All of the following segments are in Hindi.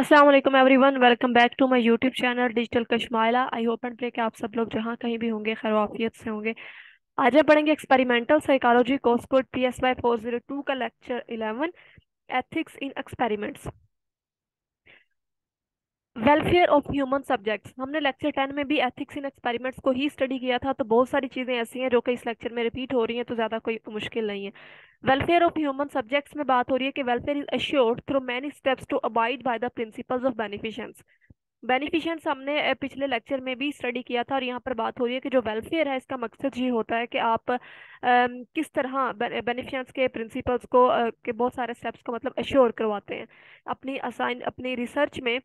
अस्सलाम वालेकुम everyone, welcome back to my YouTube channel digital Kashmaila. I hope and pray कि आप सब लोग जहाँ कहीं भी होंगे खैर वाफियत से होंगे। आज हम पढ़ेंगे experimental psychology course code PSY 402 का lecture 11, ethics in experiments, welfare of human subjects. हमने लेक्चर 10 में भी एथिक्स इन एक्सपेरिमेंट्स को ही स्टडी किया था, तो बहुत सारी चीज़ें ऐसी हैं जो कि इस लेक्चर में रिपीट हो रही हैं, तो ज़्यादा कोई मुश्किल नहीं है। वेलफेयर ऑफ ह्यूमन सब्जेक्ट्स में बात हो रही है कि welfare is assured through many steps to abide by the principles of beneficence. Beneficence हमने पिछले लेक्चर में भी स्टडी किया था, और यहाँ पर बात हो रही है कि जो वेलफेयर है इसका मकसद ये होता है कि आप किस तरह बेनिफिशिएंट्स के प्रिंसिपल्स को के बहुत सारे स्टेप्स को मतलब एश्योर करवाते हैं अपनी रिसर्च में।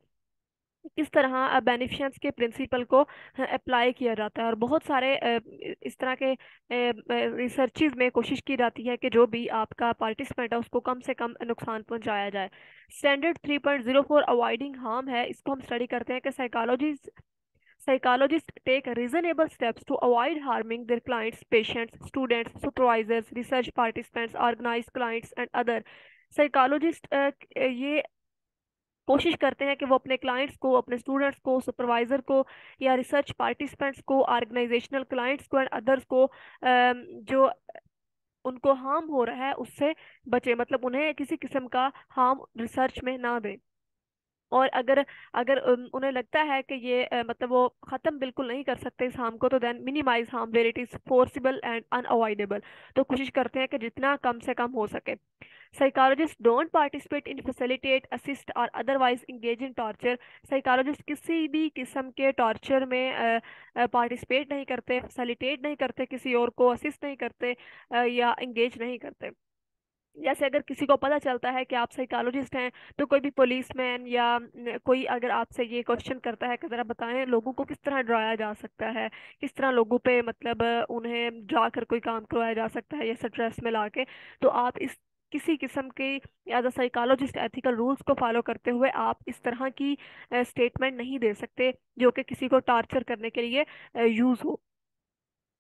किस तरह बेनिफिशिएंट्स के प्रिंसिपल को अप्लाई किया जाता है, और बहुत सारे इस तरह के रिसर्चेज में कोशिश की जाती है कि जो भी आपका पार्टिसिपेंट है उसको कम से कम नुकसान पहुंचाया जाए। स्टैंडर्ड 3.04 अवॉइडिंग हार्म है, इसको हम स्टडी करते हैं कि psychologist take reasonable steps to avoid harming their clients, patients, students, supervisors, research participants, organised clients and other. Psychologist ये कोशिश करते हैं कि वो अपने क्लाइंट्स को, अपने स्टूडेंट्स को, सुपरवाइजर को या रिसर्च पार्टिसिपेंट्स को, ऑर्गेनाइजेशनल क्लाइंट्स को एंड अदर्स को जो उनको हार्म हो रहा है उससे बचे, मतलब उन्हें किसी किस्म का हार्म रिसर्च में ना दें। और अगर अगर उन्हें लगता है कि ये मतलब वो खत्म बिल्कुल नहीं कर सकते इस हार्म को, तो then minimise harm where it is foreseeable and unavoidable. तो कोशिश करते हैं कि जितना कम से कम हो सके। Psychologist don't participate in facilitate, assist और otherwise engage in torture. Psychologist किसी भी किस्म के टॉर्चर में पार्टिसिपेट नहीं करते, फैसिलिटेट नहीं करते, किसी और को असिस्ट नहीं करते या इंगेज नहीं करते। जैसे अगर किसी को पता चलता है कि आप साइकोलॉजिस्ट हैं, तो कोई भी पुलिसमैन या कोई अगर आपसे ये क्वेश्चन करता है कि जरा बताएं लोगों को किस तरह डराया जा सकता है, किस तरह लोगों पे मतलब उन्हें जाकर कोई काम करवाया जा सकता है या स्ट्रेस में लाके, तो आप इस किसी किस्म के as a psychologist ethical rules को फॉलो करते हुए आप इस तरह की स्टेटमेंट नहीं दे सकते जो कि किसी को टॉर्चर करने के लिए यूज हो।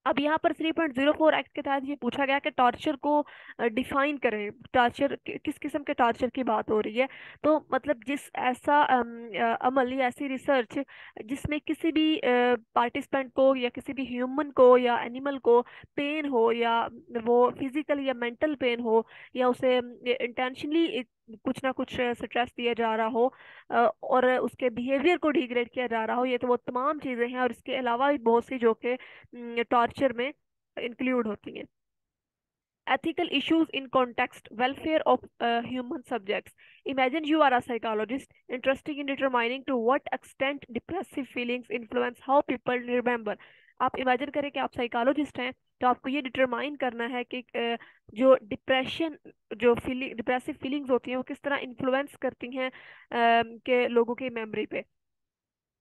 अब यहाँ पर 3.04 एक्ट के तहत ये पूछा गया कि टॉर्चर को डिफाइन करें। टॉर्चर किस किस्म के टॉर्चर की बात हो रही है, तो मतलब जिस ऐसा अमल या ऐसी रिसर्च जिसमें किसी भी पार्टिसिपेंट को या किसी भी ह्यूमन को या एनिमल को पेन हो, या वो फिजिकल या मेंटल पेन हो, या उसे इंटेंशनली कुछ ना कुछ स्ट्रेस दिया जा रहा हो और उसके बिहेवियर को डिग्रेड किया जा रहा हो। ये तो वो तमाम चीज़ें हैं, और इसके अलावा भी बहुत सी जो कि टॉर्चर में इंक्लूड होती हैं। Ethical issues in context, welfare of human subjects. Imagine you are a psychologist interested in determining to what extent depressive feelings influence how people remember. आप इमेजिन करें कि आप साइकोलॉजिस्ट हैं, तो आपको ये डिटरमाइन करना है कि जो डिप्रेसिव फीलिंग्स होती हैं वो किस तरह इन्फ्लुएंस करती हैं के लोगों की मेमोरी पे।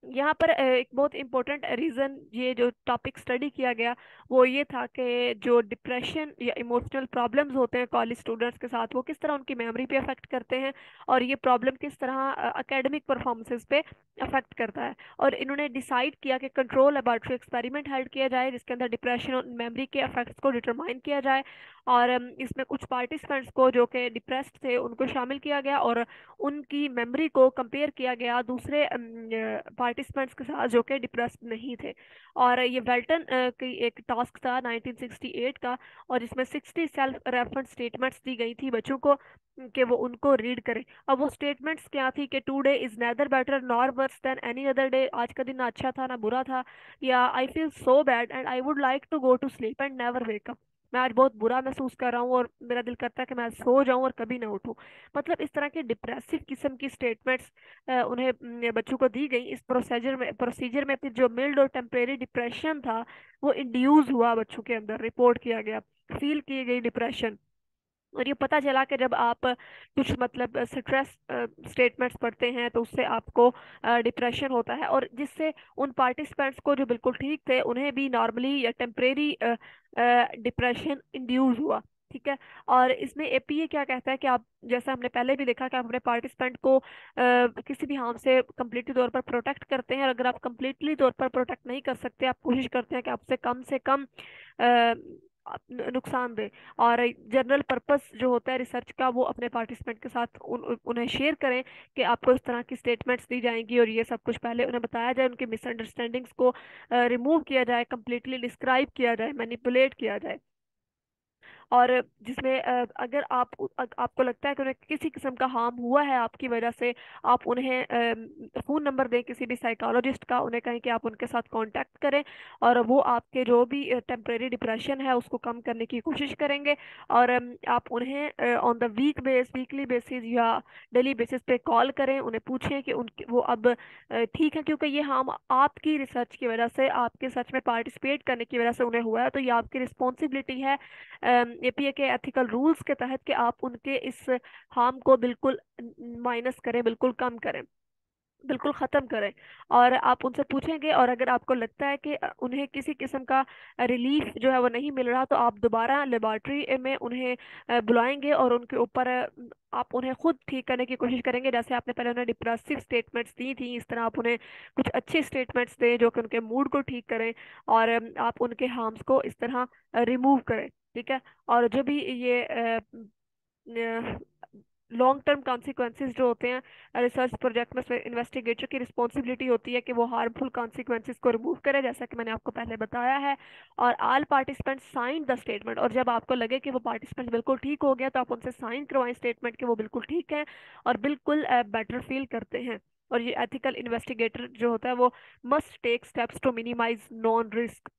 यहाँ पर एक बहुत इंपॉर्टेंट रीज़न ये जो टॉपिक स्टडी किया गया वो ये था कि जो डिप्रेशन या इमोशनल प्रॉब्लम्स होते हैं कॉलेज स्टूडेंट्स के साथ, वो किस तरह उनकी मेमोरी पे अफेक्ट करते हैं, और ये प्रॉब्लम किस तरह एकेडमिक परफॉर्मेंसेस पे अफेक्ट करता है। और इन्होंने डिसाइड किया कि कंट्रोल लेबोरेटरी एक्सपेरिमेंट हेल्ड किया जाए जिसके अंदर डिप्रेशन और मेमोरी के इफेक्ट्स को डिटरमाइन किया जाए। और इसमें कुछ पार्टिसिपेंट्स को जो कि डिप्रेस्ड थे उनको शामिल किया गया, और उनकी मेमोरी को कंपेयर किया गया दूसरे पार्टिसिपेंट्स के साथ जो कि डिप्रेस्ड नहीं थे। और ये वेल्टन की एक टास्क था 1968 का, और इसमें 60 सेल्फ रेफरेंस स्टेटमेंट्स दी गई थी बच्चों को कि वो उनको रीड करें। अब वो स्टेटमेंट्स क्या थी कि today is nether better nor worse than any other day, आज का दिन ना अच्छा था ना बुरा था, या I feel so bad and I would like to go to sleep and never wake up, मैं आज बहुत बुरा महसूस कर रहा हूँ और मेरा दिल करता है कि मैं सो जाऊं और कभी ना उठूं। मतलब इस तरह के डिप्रेसिव किस्म की स्टेटमेंट्स उन्हें बच्चों को दी गई। इस प्रोसीजर में फिर जो मिल्ड और टेम्परेरी डिप्रेशन था वो इंड्यूस हुआ बच्चों के अंदर, रिपोर्ट किया गया, फील की गई डिप्रेशन। और ये पता चला कि जब आप कुछ मतलब स्ट्रेस स्टेटमेंट्स पढ़ते हैं तो उससे आपको डिप्रेशन होता है, और जिससे उन पार्टिसिपेंट्स को जो बिल्कुल ठीक थे उन्हें भी नॉर्मली या टेम्परेरी डिप्रेशन इंड्यूस हुआ। ठीक है। और इसमें एपीए क्या कहता है कि आप, जैसा हमने पहले भी देखा, कि आप अपने पार्टिसिपेंट को किसी भी हार्म से कम्प्लीटली तौर पर प्रोटेक्ट करते हैं, और अगर आप कम्प्लीटली तौर पर प्रोटेक्ट नहीं कर सकते, आप कोशिश करते हैं कि आपसे कम नुकसानदेह। और जनरल पर्पस जो होता है रिसर्च का वो अपने पार्टिसिपेंट के साथ उन्हें शेयर करें कि आपको इस तरह की स्टेटमेंट्स दी जाएंगी, और ये सब कुछ पहले उन्हें बताया जाए, उनकी मिसअंडरस्टैंडिंग्स को रिमूव किया जाए, कम्प्लीटली डिस्क्राइब किया जाए, मैनिपुलेट किया जाए। और जिसमें अगर आपको लगता है कि उन्हें किसी किस्म का हार्म हुआ है आपकी वजह से, आप उन्हें फ़ोन नंबर दें किसी भी साइकोलॉजिस्ट का, उन्हें कहें कि आप उनके साथ कांटेक्ट करें, और वो आपके जो भी टेम्परेरी डिप्रेशन है उसको कम करने की कोशिश करेंगे। और आप उन्हें ऑन द वीकली बेसिस या डेली बेसिस पे कॉल करें, उन्हें पूछें कि उनके वो अब ठीक है, क्योंकि ये हार्म आपकी रिसर्च की वजह से, आपके सच में पार्टिसिपेट करने की वजह से उन्हें हुआ है, तो ये आपकी रिस्पॉन्सिबिलिटी है एपीए के एथिकल रूल्स के तहत कि आप उनके इस हार्म को बिल्कुल माइनस करें, बिल्कुल कम करें, बिल्कुल ख़त्म करें। और आप उनसे पूछेंगे, और अगर आपको लगता है कि उन्हें किसी किस्म का रिलीफ जो है वो नहीं मिल रहा, तो आप दोबारा लेबॉर्ट्री में उन्हें बुलाएंगे, और उनके ऊपर आप उन्हें खुद ठीक करने की कोशिश करेंगे। जैसे आपने पहले उन्हें डिप्रेसिव स्टेटमेंट्स दी थी, इस तरह आप उन्हें कुछ अच्छी स्टेटमेंट्स दें जो कि उनके मूड को ठीक करें, और आप उनके हार्म्स को इस तरह रिमूव करें। ठीक है। और जो भी ये लॉन्ग टर्म कॉन्सिक्वेंसेज जो होते हैं रिसर्च प्रोजेक्ट में, इन्वेस्टिगेटर की रिस्पॉन्सिबिलिटी होती है कि वो हार्मफुल कॉन्सिक्वेंसेज को रिमूव करे, जैसा कि मैंने आपको पहले बताया है। और all participant sign the statement, और जब आपको लगे कि वो पार्टिसिपेंट बिल्कुल ठीक हो गया, तो आप उनसे साइन करवाएं स्टेटमेंट कि वो बिल्कुल ठीक है और बिल्कुल बेटर फील करते हैं। और ये एथिकल इन्वेस्टिगेटर जो होता है वो must take steps to minimise known risk.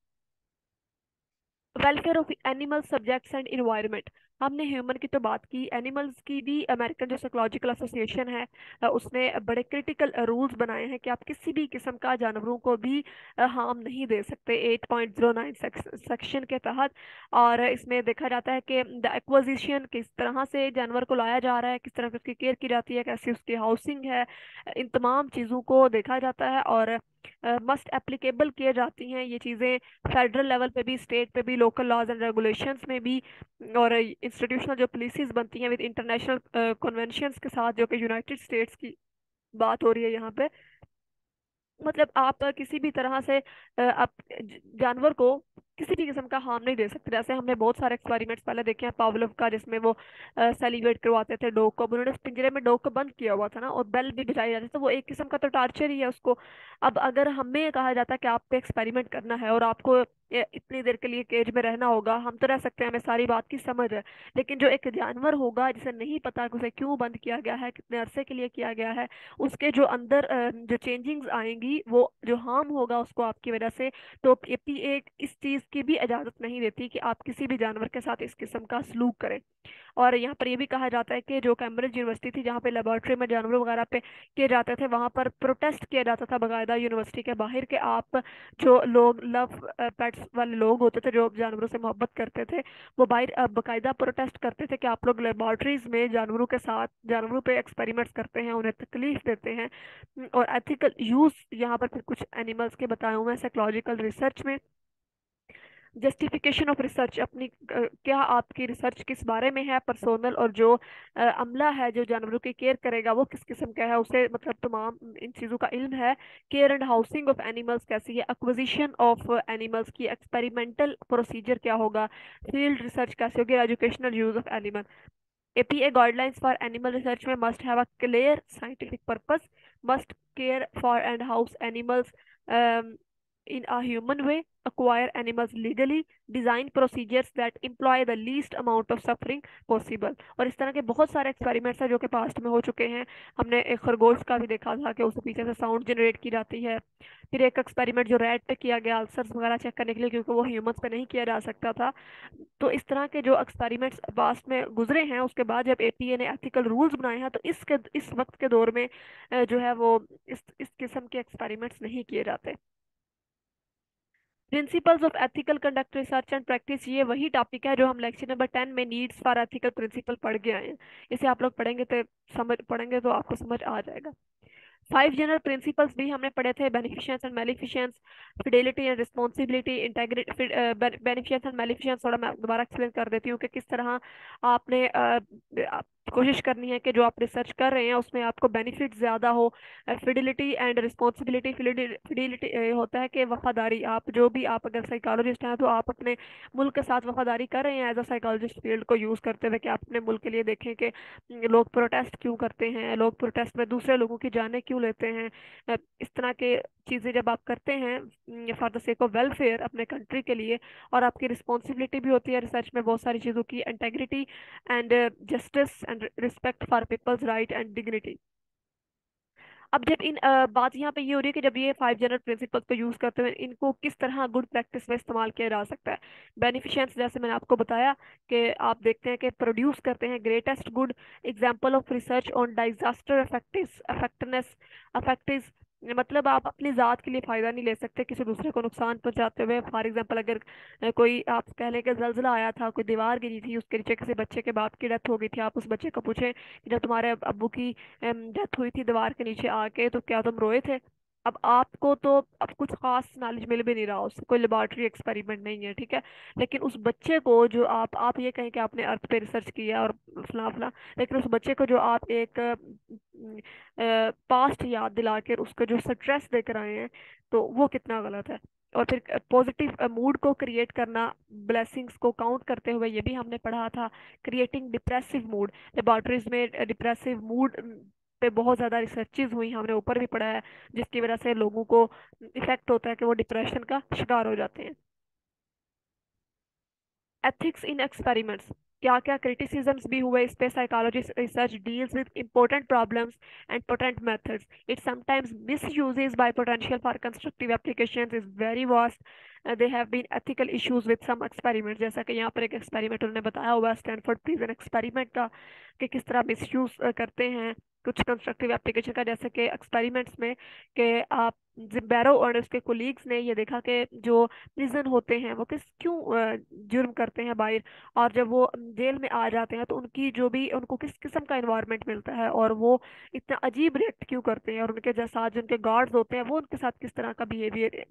Welfare of animal subjects and environment. हमने ह्यूमन की तो बात की, एनिमल्स की भी अमेरिकन जो साइकोलॉजिकल एसोसिएशन है उसने बड़े क्रिटिकल रूल्स बनाए हैं कि आप किसी भी किस्म का जानवरों को भी हार्म नहीं दे सकते 8.09 सेक्शन के तहत। और इसमें देखा जाता है कि द एक्विजिशन, किस तरह से जानवर को लाया जा रहा है, किस तरह से उसकी केयर की जाती है, कैसी उसकी हाउसिंग है, इन तमाम चीज़ों को देखा जाता है, और मस्ट एप्लीकेबल किए जाती हैं ये चीज़ें फेडरल लेवल पे भी, स्टेट पे भी, लोकल लॉज एंड रेगुलेशंस में भी, और इंस्टीट्यूशनल जो पॉलिसीज बनती हैं विद इंटरनेशनल कन्वेंशंस के साथ, जो कि यूनाइटेड स्टेट्स की बात हो रही है यहाँ पे। मतलब आप किसी भी तरह से आप जानवर को किसी भी किस्म का हार्म नहीं दे सकते। जैसे हमने बहुत सारे एक्सपेरिमेंट्स पहले देखे हैं पावलोव का, जिसमें वो सेलिब्रेट करवाते थे डॉग को, अब उन्होंने उस पिंजरे में डॉग को बंद किया हुआ था ना, और बेल भी बजाई जाती थी, तो वो एक किस्म का तो टार्चर ही है उसको। अब अगर हमें कहा जाता है कि आप पे एक्सपेरिमेंट करना है और आपको इतनी देर के लिए केज में रहना होगा, हम तो रह सकते हैं, हमें सारी बात की समझ है, लेकिन जो एक जानवर होगा जिसे नहीं पता कि उसे क्यों बंद किया गया है, कितने अरसे के लिए किया गया है, उसके जो अंदर जो चेंजिंग्स आएंगी, वो जो हार्म होगा उसको आपकी वजह से, तो एपीए इस चीज़ की भी इजाज़त नहीं देती कि आप किसी भी जानवर के साथ इस किस्म का सलूक करें। और यहाँ पर ये भी कहा जाता है कि जो कैम्ब्रिज यूनिवर्सिटी थी जहाँ पे लेबोरेटरी में जानवरों वगैरह पे किए जाते थे, वहाँ पर प्रोटेस्ट किया जाता था बाकायदा यूनिवर्सिटी के बाहर के, आप जो लोग लव पेट्स वाले लोग होते थे जो जानवरों से मोहब्बत करते थे, वो बाहर बाकायदा प्रोटेस्ट करते थे कि आप लोग लेबोरेटरीज में जानवरों के साथ जानवरों पे एक्सपेरिमेंट्स करते हैं, उन्हें तकलीफ देते हैं। और एथिकल यूज यहाँ पर फिर कुछ एनिमल्स के बताए हुए हैं साइकोलॉजिकल रिसर्च में। जस्टिफिकेशन ऑफ रिसर्च, अपनी क्या आपकी रिसर्च किस बारे में है, पर्सोनल, और जो अमला है जो जानवरों की केयर करेगा वो किस किस्म का है, उसे मतलब तमाम इन चीज़ों का इल्म है। Care and housing of animals कैसी है, एक्विजिशन ऑफ एनिमल्स की एक्सपेरिमेंटल प्रोसीजर क्या होगा, फील्ड रिसर्च कैसी होगी, educational use of animal. APA guidelines for animal research में must have a clear scientific purpose, must care for and house animals um, in a human way, acquire animals legally, design procedures that employ the least amount of suffering possible। और इस तरह के बहुत सारे एक्सपेरिमेंट्स हैं जो कि पास्ट में हो चुके हैं। हमने एक खरगोश का भी देखा था कि उसके पीछे से साउंड जनरेट की जाती है। फिर एक एक्सपेरिमेंट जो रैट पे किया गया अल्सर्स वगैरह चेक करने के लिए, क्योंकि वो ह्यूमंस पे नहीं किया जा सकता था। तो इस तरह के जो एक्सपेरिमेंट्स पास्ट में गुजरे हैं, उसके बाद जब एपीए ने एथिकल रूल्स बनाए हैं, तो इस वक्त के दौर में जो है वो इस किस्म के एक्सपेरिमेंट्स नहीं किए जाते। Principles of ethical conduct research and practice, ये वही टॉपिक है जो हम लेक्चर नंबर 10 में नीड्स फॉर एथिकल प्रिंसिपल पढ़ के आए हैं। इसे आप लोग पढ़ेंगे तो आपको समझ आ जाएगा। फाइव जनरल प्रिंसिपल्स भी हमने पढ़े थे, beneficence and maleficence, fidelity and responsibility, integrity. Beneficence and maleficence थोड़ा मैं दोबारा एक्सप्लेन कर देती हूँ कि किस तरह आपने कोशिश करनी है कि जो आप रिसर्च कर रहे हैं उसमें आपको बेनिफिट ज़्यादा हो। फिडिलिटी एंड रिस्पॉन्सिबिलिटी, फिडिलिटी होता है कि वफादारी, आप जो भी, आप अगर साइकोलॉजिस्ट हैं तो आप अपने मुल्क के साथ वफादारी कर रहे हैं एज अ साइकोलॉजिस्ट फील्ड को यूज़ करते हुए, कि आप अपने मुल्क के लिए देखें कि लोग प्रोटेस्ट क्यों करते हैं, लोग प्रोटेस्ट में दूसरे लोगों की जानें क्यों लेते हैं। इस तरह के चीज़ें जब आप करते हैं for the sake of welfare अपने कंट्री के लिए, और आपकी रिस्पॉन्सिबिलिटी भी होती है रिसर्च में बहुत सारी चीज़ों की, integrity and justice and respect for people's right and dignity. अब जब बात यहाँ पे ये हो रही है कि जब ये फाइव जनरल प्रिंसिपल्स को यूज करते हुए इनको किस तरह गुड प्रैक्टिस में इस्तेमाल किया जा सकता है। बेनिफिशियंस जैसे मैंने आपको बताया कि आप देखते हैं कि प्रोड्यूस करते हैं greatest good example of research on disaster affective, मतलब आप अपनी ज़ात के लिए फ़ायदा नहीं ले सकते किसी दूसरे को नुकसान पहुंचाते हुए। फॉर एग्जांपल अगर कोई, आप कह लें कि जलजिला आया था, कोई दीवार गिरी थी, उसके नीचे किसी बच्चे के बाप की डेथ हो गई थी, आप उस बच्चे को पूछें कि जब तुम्हारे अब्बू की डेथ हुई थी दीवार के नीचे आके तो क्या तुम रोए थे। अब आपको तो अब कुछ खास नॉलेज मिल भी नहीं रहा, उससे कोई लेबॉर्टरी एक्सपेरिमेंट नहीं है, ठीक है। लेकिन उस बच्चे को जो आप ये कहें कि आपने अर्थ पे रिसर्च किया और फला फला, लेकिन उस बच्चे को जो आप एक पास्ट याद दिला के उसको जो स्ट्रेस देकर आए हैं, तो वो कितना गलत है। और फिर पॉजिटिव मूड को क्रिएट करना, ब्लेसिंग्स को काउंट करते हुए, ये भी हमने पढ़ा था। क्रिएटिंग डिप्रेसिव मूड, लेबॉर्टरीज में डिप्रेसिव मूड पे बहुत ज़्यादा रिसर्चेज हुई, हमने ऊपर भी पढ़ा है, जिसकी वजह से लोगों को इफेक्ट होता है कि वो डिप्रेशन का शिकार हो जाते हैं। एथिक्स इन एक्सपेरिमेंट्स, क्या क्या क्रिटिसिजम्स भी हुए इस पे। Psychology research deals with important problems and potent methods, it sometimes misuses by potential for constructive applications is very vast. There have been ethical issues with some experiments, जैसा कि यहाँ पर एक एक्सपेरिमेंट उन्होंने बताया हुआ है स्टैनफोर्ड प्रिजन एक्सपेरिमेंट का, कि किस तरह मिसयूज करते हैं कुछ कंस्ट्रक्टिव एप्लीकेशन का। जैसे कि एक्सपेरिमेंट्स में कि आप जिम्बेरो और उसके कोलीग्स ने ये देखा कि जो प्रिजन होते हैं वो क्यों जुर्म करते हैं बाहर, और जब वो जेल में आ जाते हैं तो उनकी जो भी, उनको किस किस्म का इन्वायरमेंट मिलता है और वो इतना अजीब रिएक्ट क्यों करते हैं, और उनके जो साथ जिनके गार्ड्स होते हैं वो उनके साथ किस तरह का बिहेवियर,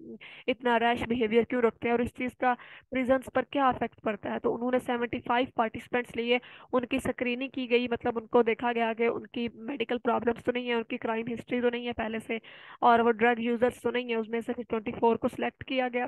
इतना रैश बिहेवियर क्यों रखते हैं, और इस चीज़ का प्रिजन्स पर क्या इफेक्ट पड़ता है। तो उन्होंने 75 पार्टिसिपेंट्स लिए, उनकी स्क्रीनिंग की गई, मतलब उनको देखा गया कि उनकी मेडिकल प्रॉब्लम्स तो नहीं है, उनकी क्राइम हिस्ट्री तो नहीं है पहले से, और वो ड्रग यूजर्स तो नहीं है। उसमें से फिर 24 को सिलेक्ट किया गया,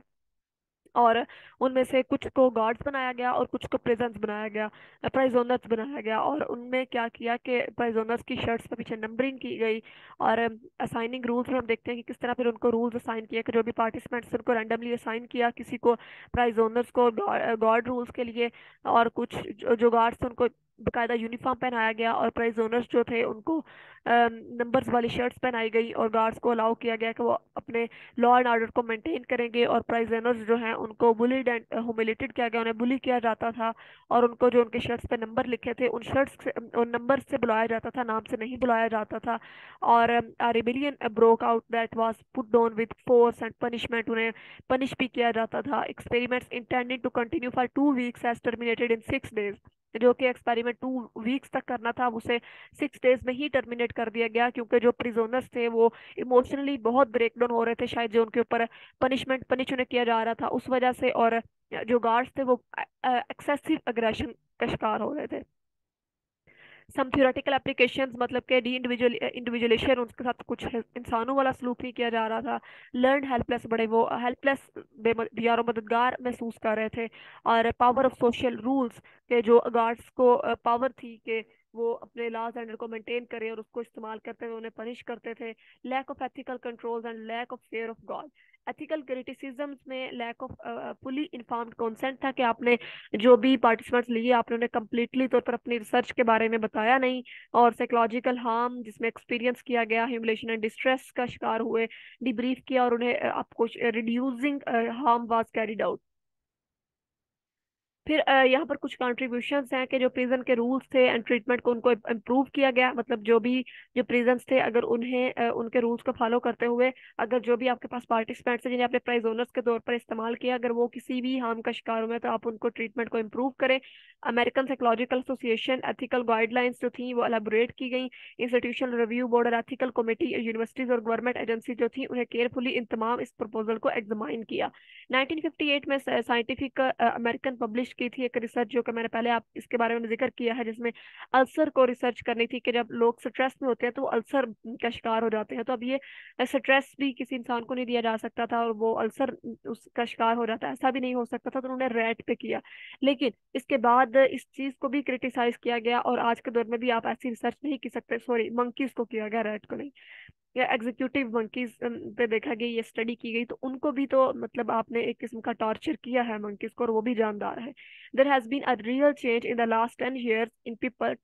और उनमें से कुछ को गार्ड्स बनाया गया और कुछ को प्रिजन्स बनाया गया, प्राइजोनर्स बनाया गया। और उनमें क्या किया कि प्राइजोनर्स की शर्ट्स पे पीछे नंबरिंग की गई, और असाइनिंग रूल्स में हम देखते हैं कि किस तरह फिर उनको रूल्स असाइन किए, कि जो भी पार्टिसिपेंट्स उनको रैंडमली असाइन किया, किसी को प्राइजोनर्स को गार्ड रूल्स के लिए, और कुछ जो गार्ड्स थे उनको बकायदा यूनिफॉर्म पहनाया गया, और प्राइज ओनर्स जो थे उनको नंबर्स वाली शर्ट्स पहनाई गई, और गार्ड्स को अलाउ किया गया कि वो अपने लॉ एंड ऑर्डर को मेंटेन करेंगे। और प्राइजनर्स जो हैं उनको बुलीड एंड ह्यूमिलेटेड किया गया, उन्हें बुली किया जाता था, और उनको जो उनके शर्ट्स पे नंबर लिखे थे उन शर्ट्स से, उन नंबर से बुलाया जाता था, नाम से नहीं बुलाया जाता था। और rebellion broke out that was put down with force and punishment, उन्हें पनिश भी किया जाता था। Experiments intended to continue for 2 weeks as terminated in 6 days, जो कि एक्सपेरिमेंट 2 वीक्स तक करना था उसे 6 डेज में ही टर्मिनेट कर दिया गया, क्योंकि जो प्रिजोनर्स थे वो इमोशनली बहुत ब्रेकडाउन हो रहे थे, शायद जो उनके ऊपर पनिश उन्हें किया जा रहा था उस वजह से, और जो गार्ड्स थे वो एक्सेसिव अग्रेशन का शिकार हो रहे थे। सम थ्योरेटिकल एप्लीकेशंस, मतलब कि डी इंडिविजुअलाइजेशन, उसके साथ कुछ इंसानों वाला सलूक नहीं किया जा रहा था। लर्न हेल्पलेस, बड़े वो हेल्पलेस बेयारो मददगार महसूस कर रहे थे। और पावर ऑफ सोशल रूल्स, के जो गार्ड्स को पावर थी कि वो अपने लॉज एंड को मेंटेन करें और उसको इस्तेमाल करते हुए उन्हें पनिश करते थे। Lack of ethical controls and lack of fear of God, ethical criticisms में lack of fully informed consent था, कि आपने जो भी पार्टिसिपेंट्स लिए आपने उन्हें कम्प्लीटली तौर पर अपनी रिसर्च के बारे में बताया नहीं। और साइकोलॉजिकल हार्म जिसमें एक्सपीरियंस किया गया, ह्यूमिलेशन एंड डिस्ट्रेस का शिकार हुए, डिब्रीफ किया, और उन्हें आपको reducing harm was carried out. फिर यहाँ पर कुछ कंट्रीब्यूशंस हैं कि जो प्रिजन के रूल्स थे एंड ट्रीटमेंट को उनको इम्प्रूव किया गया, मतलब जो भी जो प्रिजन्स थे अगर उन्हें उनके रूल्स को फॉलो करते हुए, अगर जो भी आपके पास पार्टिसिपेंट्स हैं जिन्हें आपने प्राइज ओनर्स के तौर पर इस्तेमाल किया, अगर वो किसी भी हार्म का शिकार हुए तो आप उनको ट्रीटमेंट को इम्प्रूव करें। American psychological association ethical guidelines जो थी वो एलाबोरेट की गई। इंस्टीट्यूशनल रिव्यू बोर्ड और एथिकल कमेटी यूनिवर्सिटीज और गवर्नमेंट एजेंसी जो थी उन्हें केयरफुली इन तमाम इस प्रपोजल को एग्जामाइन किया। 1958 में साइंटिफिक अमेरिकन पब्लिश की थी एक रिसर्च, जो कि मैंने पहले आप इसके बारे में जिक्र किया है, जिसमें अल्सर को रिसर्च करनी थी कि जब लोग स्ट्रेस में होते हैं तो वो अल्सर का शिकार हो जाते हैं। तो अब ये स्ट्रेस भी किसी इंसान को नहीं दिया जा सकता था और वो अल्सर उसका शिकार हो जाता है, ऐसा भी नहीं हो सकता था, तो उन्होंने रैट पे किया। लेकिन इसके बाद इस चीज को भी क्रिटिसाइज किया गया और आज के दौर में भी आप ऐसी रिसर्च नहीं की सकते। सॉरी, मंकीज को किया गया, रैट को नहीं। या एग्जीक्यूटिव मंकीज पे देखा गया, ये स्टडी की गई, तो उनको भी तो मतलब आपने एक किस्म का टॉर्चर किया है मंकीज को, और वो भी जानदार है। There has been a real change in the last 10 years in people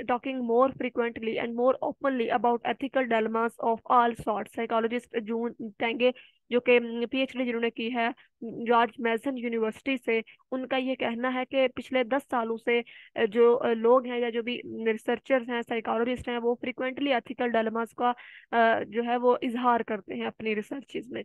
talking more frequently and more openly about ethical dilemmas of all sort. Psychologist June Tangney, जो कि पीएचडी जिन्होंने की है जॉर्ज मेसन यूनिवर्सिटी से, उनका ये कहना है कि पिछले 10 सालों से जो लोग हैं या जो भी रिसर्चर्स हैं, साइकोलॉजिस्ट हैं, वो फ्रिक्वेंटली एथिकल डायलेमास का जो है वो इजहार करते हैं अपनी रिसर्चेज में।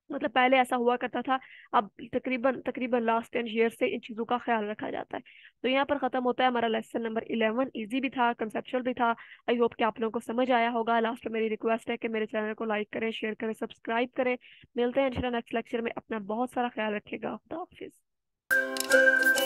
मतलब पहले ऐसा हुआ करता था, अब तकरीबन तकरीबन लास्ट 10 years से इन चीज़ों का ख्याल रखा जाता है। तो यहाँ पर ख़त्म होता है हमारा लेसन नंबर 11। इजी भी था, कंसेप्चुअल भी था। आई होप कि आप लोगों को समझ आया होगा। लास्ट में मेरी रिक्वेस्ट है कि मेरे चैनल को लाइक करें, शेयर करें, सब्सक्राइब करें। मिलते हैं इंशाल्लाह नेक्स्ट लेक्चर में। अपना बहुत सारा ख्याल रखिएगा। खुदा हाफिज़।